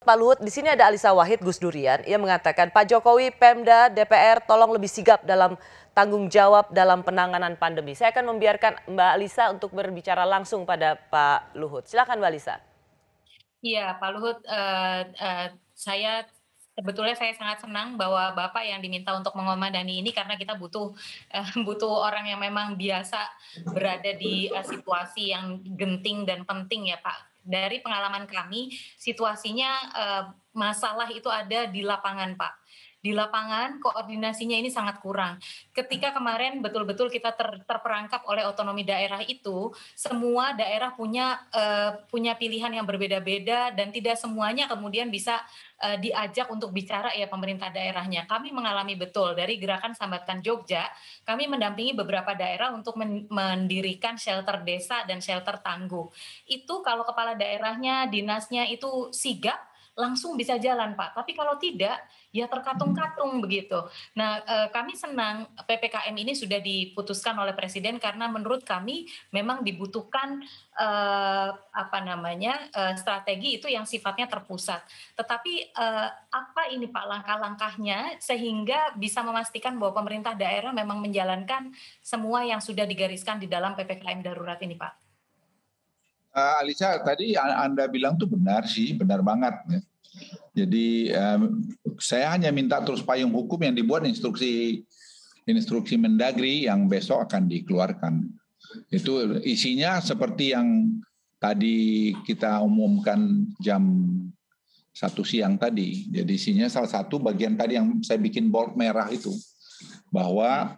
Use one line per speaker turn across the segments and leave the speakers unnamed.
Pak Luhut, di sini ada Alisa Wahid Gus Durian. Ia mengatakan Pak Jokowi, Pemda, DPR tolong lebih sigap dalam tanggung jawab dalam penanganan pandemi. Saya akan membiarkan Mbak Alisa untuk berbicara langsung pada Pak Luhut. Silakan Mbak Alisa.
Iya, Pak Luhut, saya sebetulnya saya sangat senang bahwa Bapak yang diminta untuk mengomadani ini karena kita butuh butuh orang yang memang biasa berada di situasi yang genting dan penting ya Pak. Dari pengalaman kami, situasinya masalah itu ada di lapangan Pak. Di lapangan koordinasinya ini sangat kurang. Ketika kemarin betul-betul kita terperangkap oleh otonomi daerah itu, semua daerah punya pilihan yang berbeda-beda dan tidak semuanya kemudian bisa diajak untuk bicara ya pemerintah daerahnya. Kami mengalami betul dari Gerakan Sambatkan Jogja, kami mendampingi beberapa daerah untuk mendirikan shelter desa dan shelter tangguh. Itu kalau kepala daerahnya, dinasnya itu sigap, langsung bisa jalan Pak. Tapi kalau tidak, ya terkatung-katung begitu. Nah, kami senang PPKM ini sudah diputuskan oleh Presiden karena menurut kami memang dibutuhkan strategi itu yang sifatnya terpusat. Tetapi apa ini Pak langkah-langkahnya sehingga bisa memastikan bahwa pemerintah daerah memang menjalankan semua yang sudah digariskan di dalam PPKM darurat ini Pak?
Alisa, tadi Anda bilang tuh benar sih, benar banget. Jadi saya hanya minta terus payung hukum yang dibuat instruksi Mendagri yang besok akan dikeluarkan. Itu isinya seperti yang tadi kita umumkan jam 1 siang tadi. Jadi isinya salah satu bagian tadi yang saya bikin bold merah itu, bahwa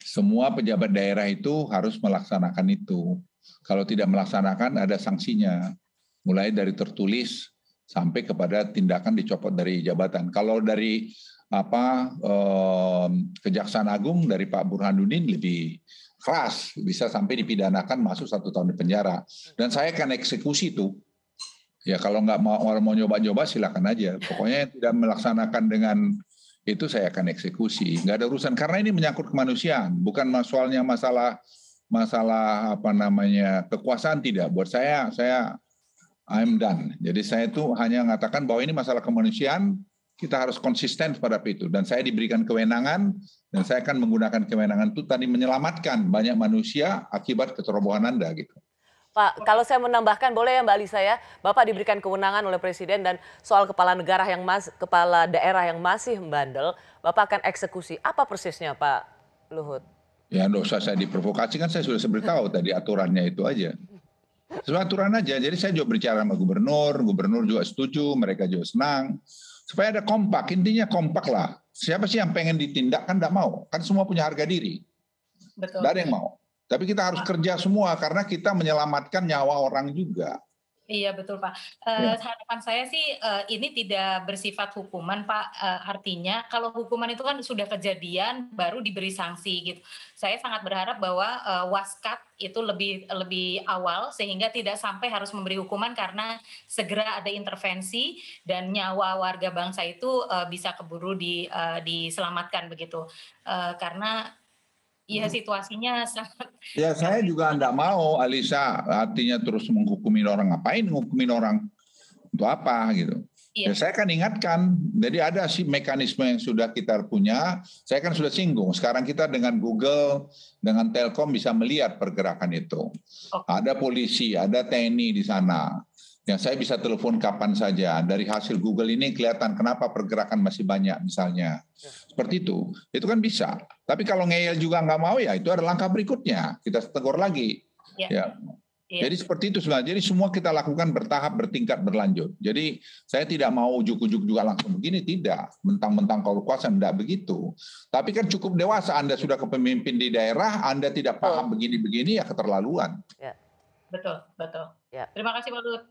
semua pejabat daerah itu harus melaksanakan itu. Kalau tidak melaksanakan ada sanksinya, mulai dari tertulis sampai kepada tindakan dicopot dari jabatan. Kalau dari Kejaksaan Agung dari Pak Burhanuddin lebih keras, bisa sampai dipidanakan masuk 1 tahun di penjara. Dan saya akan eksekusi itu. Ya kalau nggak mau nyoba-nyoba silakan aja. Pokoknya tidak melaksanakan dengan itu saya akan eksekusi. Nggak ada urusan karena ini menyangkut kemanusiaan, bukan soalnya masalah kekuasaan tidak. Buat saya I'm done. Jadi saya itu hanya mengatakan bahwa ini masalah kemanusiaan, kita harus konsisten pada itu. Dan saya diberikan kewenangan dan saya akan menggunakan kewenangan itu tadi menyelamatkan banyak manusia akibat kecerobohan Anda gitu.
Pak, kalau saya menambahkan boleh ya Mbak Alisa ya, Bapak diberikan kewenangan oleh Presiden dan soal kepala daerah yang masih membandel, Bapak akan eksekusi. Apa persisnya Pak Luhut?
Ya nggak usah saya diprovokasi, kan saya sudah beritahu tadi aturannya itu aja. Sesuai aturan aja, jadi saya juga bicara sama gubernur juga setuju, mereka juga senang. Supaya ada kompak, intinya kompak lah. Siapa sih yang pengen ditindak kan nggak mau, kan semua punya harga diri.
Betul.
Nggak ada yang mau. Tapi kita harus kerja semua karena kita menyelamatkan nyawa orang juga.
Iya betul Pak. Harapan saya sih ini tidak bersifat hukuman Pak. Artinya kalau hukuman itu kan sudah kejadian baru diberi sanksi gitu. Saya sangat berharap bahwa Waskat itu lebih awal sehingga tidak sampai harus memberi hukuman karena segera ada intervensi dan nyawa warga bangsa itu bisa keburu diselamatkan begitu. Karena ya situasinya sangat.
Ya saya juga enggak mau Alisa, artinya terus menghukumi orang. Ngapain menghukumin orang? Untuk apa gitu. Ya
Iya.
saya kan ingatkan, jadi ada sih mekanisme yang sudah kita punya, saya kan sudah singgung. Sekarang kita dengan Google, dengan Telkom bisa melihat pergerakan itu. Ada polisi, ada TNI di sana. Yang saya bisa telepon kapan saja. Dari hasil Google ini kelihatan kenapa pergerakan masih banyak misalnya. Seperti itu. Itu kan bisa. Tapi kalau ngeyel juga nggak mau ya itu ada langkah berikutnya. Kita tegur lagi. Ya. Jadi seperti itu sebenarnya. Jadi semua kita lakukan bertahap, bertingkat, berlanjut. Jadi saya tidak mau ujuk-ujuk juga langsung begini, tidak. Mentang-mentang kalau kuasa tidak begitu. Tapi kan cukup dewasa Anda sudah kepemimpin di daerah, Anda tidak paham begini-begini ya keterlaluan.
Betul, betul.
Ya.
Terima kasih Pak Luhut.